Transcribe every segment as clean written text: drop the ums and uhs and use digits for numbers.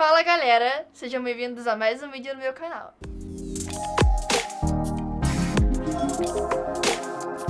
Fala galera, sejam bem-vindos a mais um vídeo no meu canal.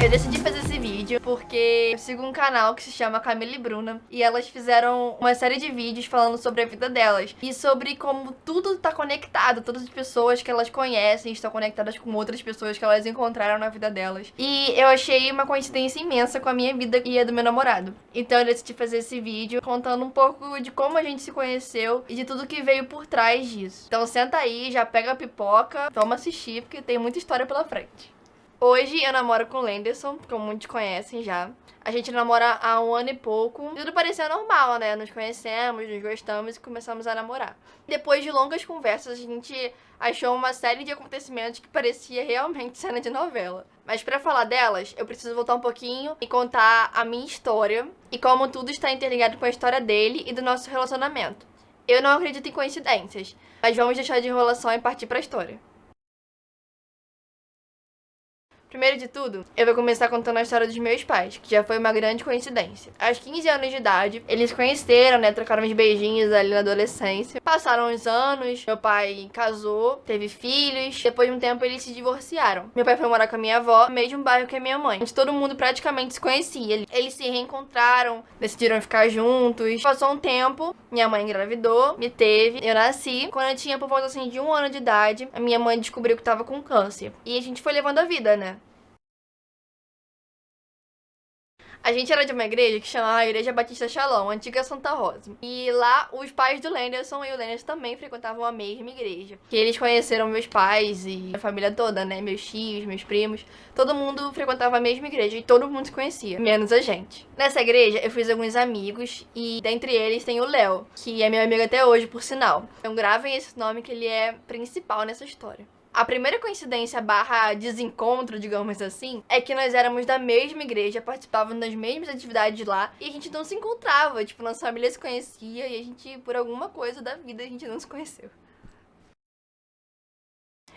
Eu decidi fazer esse vídeo porque eu sigo um canal que se chama Camila e Bruna e elas fizeram uma série de vídeos falando sobre a vida delas e sobre como tudo tá conectado, todas as pessoas que elas conhecem estão conectadas com outras pessoas que elas encontraram na vida delas. E eu achei uma coincidência imensa com a minha vida e a do meu namorado. Então eu decidi fazer esse vídeo contando um pouco de como a gente se conheceu e de tudo que veio por trás disso. Então senta aí, já pega a pipoca, vamos assistir porque tem muita história pela frente. Hoje eu namoro com o Lenderson, como muitos conhecem já. A gente namora há um ano e pouco. Tudo parecia normal, né? Nos conhecemos, nos gostamos e começamos a namorar. Depois de longas conversas, a gente achou uma série de acontecimentos que parecia realmente cena de novela. Mas pra falar delas, eu preciso voltar um pouquinho e contar a minha história e como tudo está interligado com a história dele e do nosso relacionamento. Eu não acredito em coincidências, mas vamos deixar de enrolação e partir pra história. Primeiro de tudo, eu vou começar contando a história dos meus pais, que já foi uma grande coincidência. Aos 15 anos de idade, eles se conheceram, né, trocaram uns beijinhos ali na adolescência. Passaram uns anos, meu pai casou, teve filhos, depois de um tempo eles se divorciaram. Meu pai foi morar com a minha avó, no mesmo bairro que a minha mãe, onde todo mundo praticamente se conhecia. Eles se reencontraram, decidiram ficar juntos. Passou um tempo, minha mãe engravidou, me teve, eu nasci. Quando eu tinha por volta assim de 1 ano de idade, a minha mãe descobriu que tava com câncer. E a gente foi levando a vida, né? A gente era de uma igreja que chamava Igreja Batista Shalom, antiga Santa Rosa. E lá, os pais do Lenderson e o Lenderson também frequentavam a mesma igreja. Que eles conheceram meus pais e a família toda, né? Meus tios, meus primos. Todo mundo frequentava a mesma igreja e todo mundo se conhecia, menos a gente. Nessa igreja, eu fiz alguns amigos e dentre eles tem o Léo, que é meu amigo até hoje, por sinal. Então gravem esse nome que ele é principal nessa história. A primeira coincidência barra desencontro, digamos assim, é que nós éramos da mesma igreja, participávamos das mesmas atividades lá e a gente não se encontrava. Tipo, nossa família se conhecia e a gente, por alguma coisa da vida, a gente não se conheceu.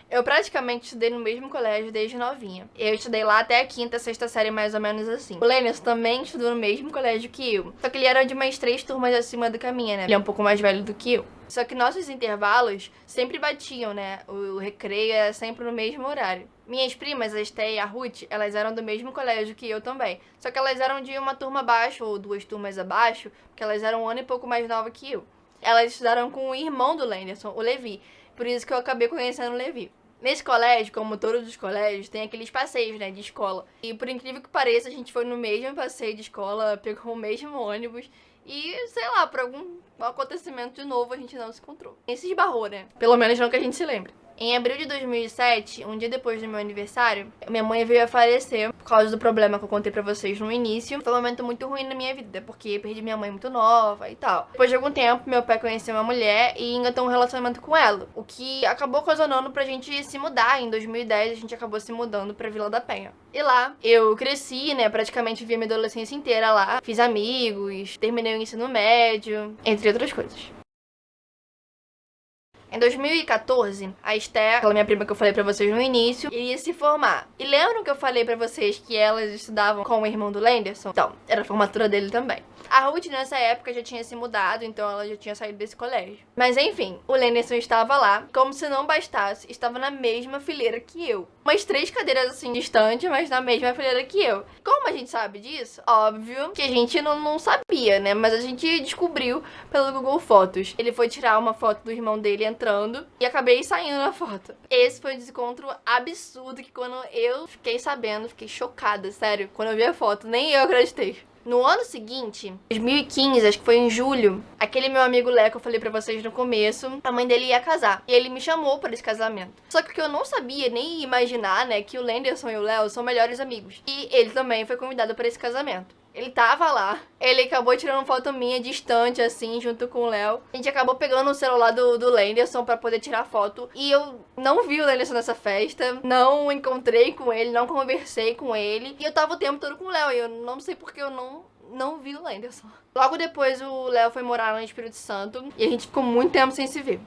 Eu praticamente estudei no mesmo colégio desde novinha. Eu estudei lá até a quinta, sexta série, mais ou menos assim. O Lenderson também estudou no mesmo colégio que eu. Só que ele era de umas 3 turmas acima do que a minha, né? Ele é um pouco mais velho do que eu. Só que nossos intervalos sempre batiam, né? O recreio era sempre no mesmo horário. Minhas primas, a Esté e a Ruth, elas eram do mesmo colégio que eu também. Só que elas eram de uma turma abaixo, ou 2 turmas abaixo, porque elas eram um ano e pouco mais nova que eu. Elas estudaram com o irmão do Lenderson, o Levi. Por isso que eu acabei conhecendo o Levi. Nesse colégio, como todos os colégios, tem aqueles passeios, né, de escola. E por incrível que pareça, a gente foi no mesmo passeio de escola, pegou o mesmo ônibus. E, sei lá, por algum acontecimento de novo, a gente não se encontrou. E se esbarrou, né? Pelo menos não que a gente se lembre. Em abril de 2007, um dia depois do meu aniversário, minha mãe veio a falecer por causa do problema que eu contei pra vocês no início. Foi um momento muito ruim na minha vida, porque eu perdi minha mãe muito nova e tal. Depois de algum tempo, meu pai conheceu uma mulher e engatou um relacionamento com ela, o que acabou ocasionando pra gente se mudar. Em 2010, a gente acabou se mudando pra Vila da Penha. E lá, eu cresci, né, praticamente vivi minha adolescência inteira lá. Fiz amigos, terminei o ensino médio, entre outras coisas. Em 2014, a Esté, aquela minha prima que eu falei pra vocês no início, iria se formar. E lembram que eu falei pra vocês que elas estudavam com o irmão do Lenderson? Então, era a formatura dele também. A Ruth, nessa época, já tinha se mudado, então ela já tinha saído desse colégio. Mas enfim, o Lenderson estava lá, como se não bastasse, estava na mesma fileira que eu. Umas 3 cadeiras assim distante, mas na mesma fileira que eu. Como a gente sabe disso? Óbvio que a gente não sabia, né? Mas a gente descobriu pelo Google Fotos. Ele foi tirar uma foto do irmão dele entrando e acabei saindo na foto. Esse foi um desencontro absurdo que quando eu fiquei sabendo, fiquei chocada, sério. Quando eu vi a foto, nem eu acreditei. No ano seguinte, 2015, acho que foi em julho, aquele meu amigo Léo que eu falei pra vocês no começo, a mãe dele ia casar. E ele me chamou para esse casamento. Só que o que eu não sabia nem imaginar, né, que o Lenderson e o Léo são melhores amigos. E ele também foi convidado para esse casamento. Ele tava lá, ele acabou tirando foto minha distante, assim, junto com o Léo. A gente acabou pegando o celular do Lenderson pra poder tirar foto. E eu não vi o Lenderson nessa festa, não encontrei com ele, não conversei com ele. E eu tava o tempo todo com o Léo, e eu não sei porque eu não vi o Lenderson. Logo depois o Léo foi morar no Espírito Santo e a gente ficou muito tempo sem se ver.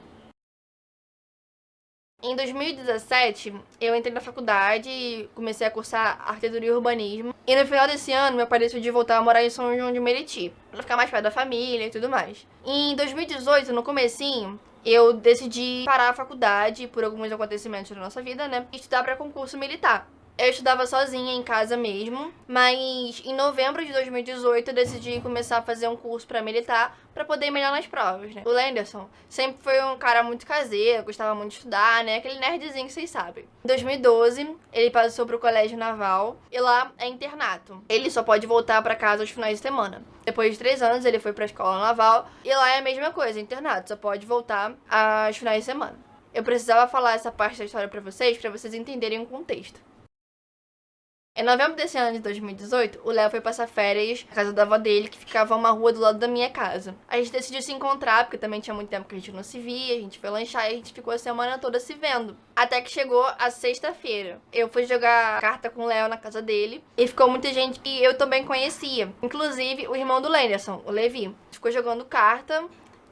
Em 2017, eu entrei na faculdade e comecei a cursar arquitetura e urbanismo. E no final desse ano, meu pai decidiu voltar a morar em São João de Meriti, pra ficar mais perto da família e tudo mais. Em 2018, no comecinho, eu decidi parar a faculdade por alguns acontecimentos da nossa vida, né? E estudar para concurso militar. Eu estudava sozinha em casa mesmo, mas em novembro de 2018 eu decidi começar a fazer um curso para militar para poder melhorar nas provas, né? O Lenderson sempre foi um cara muito caseiro, gostava muito de estudar, né? Aquele nerdzinho que vocês sabem. Em 2012, ele passou pro colégio naval e lá é internato. Ele só pode voltar para casa aos finais de semana. Depois de 3 anos, ele foi pra escola naval e lá é a mesma coisa, internato, só pode voltar aos finais de semana. Eu precisava falar essa parte da história para vocês entenderem o contexto. Em novembro desse ano de 2018, o Léo foi passar férias na casa da avó dele, que ficava uma rua do lado da minha casa. A gente decidiu se encontrar, porque também tinha muito tempo que a gente não se via, a gente foi lanchar e a gente ficou a semana toda se vendo. Até que chegou a sexta-feira. Eu fui jogar carta com o Léo na casa dele, e ficou muita gente que eu também conhecia. Inclusive o irmão do Lenderson, o Levi. Ficou jogando carta.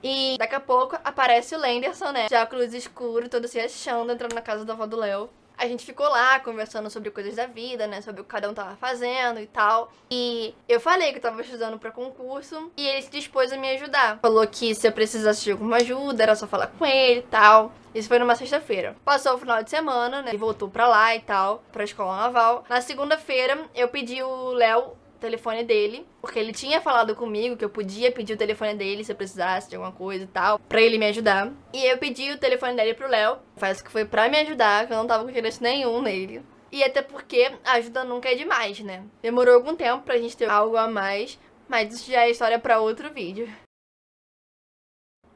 E daqui a pouco aparece o Lenderson, né? De óculos escuros, todo se achando, entrando na casa da avó do Léo. A gente ficou lá conversando sobre coisas da vida, né? Sobre o que cada um tava fazendo e tal. E eu falei que eu tava estudando pra concurso e ele se dispôs a me ajudar. Falou que se eu precisasse de alguma ajuda, era só falar com ele e tal. Isso foi numa sexta-feira. Passou o final de semana, né? Ele voltou pra lá e tal, pra escola naval. Na segunda-feira, eu pedi o Léo o telefone dele, porque ele tinha falado comigo que eu podia pedir o telefone dele se eu precisasse de alguma coisa e tal, pra ele me ajudar. E eu pedi o telefone dele pro Léo, faz que foi pra me ajudar, que eu não tava com interesse nenhum nele. E até porque a ajuda nunca é demais, né? Demorou algum tempo pra gente ter algo a mais, mas isso já é história pra outro vídeo.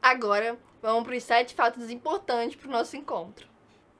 Agora, vamos pros 7 fatos importantes pro nosso encontro.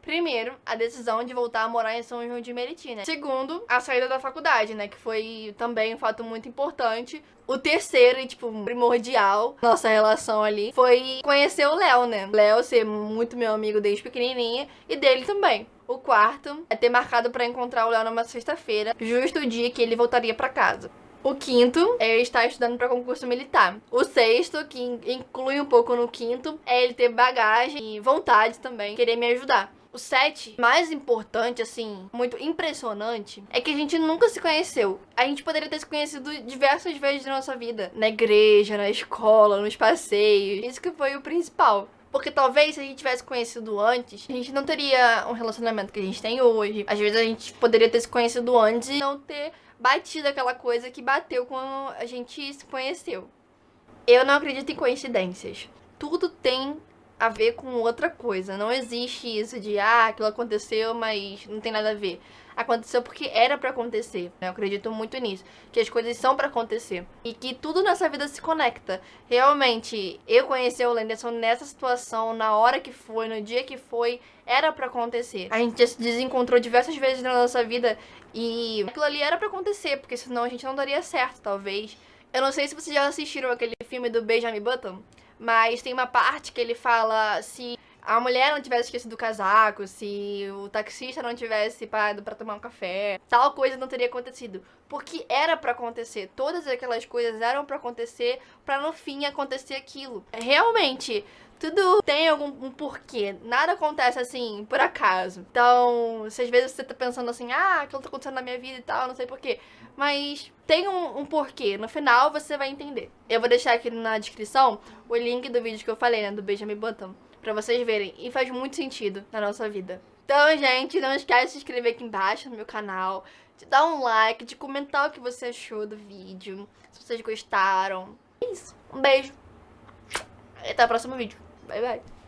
Primeiro, a decisão de voltar a morar em São João de Meriti, né? Segundo, a saída da faculdade, né? Que foi também um fato muito importante. O terceiro e, tipo, primordial, nossa relação ali, foi conhecer o Léo, né? O Léo ser muito meu amigo desde pequenininha e dele também. O quarto é ter marcado pra encontrar o Léo numa sexta-feira, justo o dia que ele voltaria pra casa. O quinto é eu estar estudando para concurso militar. O sexto, que inclui um pouco no quinto, é ele ter bagagem e vontade também, querer me ajudar. O 7, mais importante, assim, muito impressionante, é que a gente nunca se conheceu. A gente poderia ter se conhecido diversas vezes na nossa vida. Na igreja, na escola, nos passeios. Isso que foi o principal. Porque talvez se a gente tivesse conhecido antes, a gente não teria um relacionamento que a gente tem hoje. Às vezes a gente poderia ter se conhecido antes e não ter batido aquela coisa que bateu quando a gente se conheceu. Eu não acredito em coincidências. Tudo tem a ver com outra coisa. Não existe isso de, aquilo aconteceu, mas não tem nada a ver. Aconteceu porque era pra acontecer. Eu acredito muito nisso. Que as coisas são pra acontecer. E que tudo nessa vida se conecta. Realmente, eu conheci o Lenderson nessa situação, na hora que foi, no dia que foi, era pra acontecer. A gente já se desencontrou diversas vezes na nossa vida e aquilo ali era pra acontecer, porque senão a gente não daria certo, talvez. Eu não sei se vocês já assistiram aquele filme do Benjamin Button, mas tem uma parte que ele fala se a mulher não tivesse esquecido o casaco, se o taxista não tivesse parado pra tomar um café, tal coisa não teria acontecido. Porque era pra acontecer. Todas aquelas coisas eram pra acontecer, pra no fim acontecer aquilo. Realmente, tudo tem algum porquê. Nada acontece assim, por acaso. Então, se às vezes você tá pensando assim, aquilo tá acontecendo na minha vida e tal, não sei porquê. Mas tem um porquê. No final você vai entender. Eu vou deixar aqui na descrição o link do vídeo que eu falei, né, do Benjamin Button, pra vocês verem. E faz muito sentido na nossa vida. Então, gente, não esquece de se inscrever aqui embaixo no meu canal, de dar um like, de comentar o que você achou do vídeo, se vocês gostaram. É isso. Um beijo. E até o próximo vídeo. Bye, bye.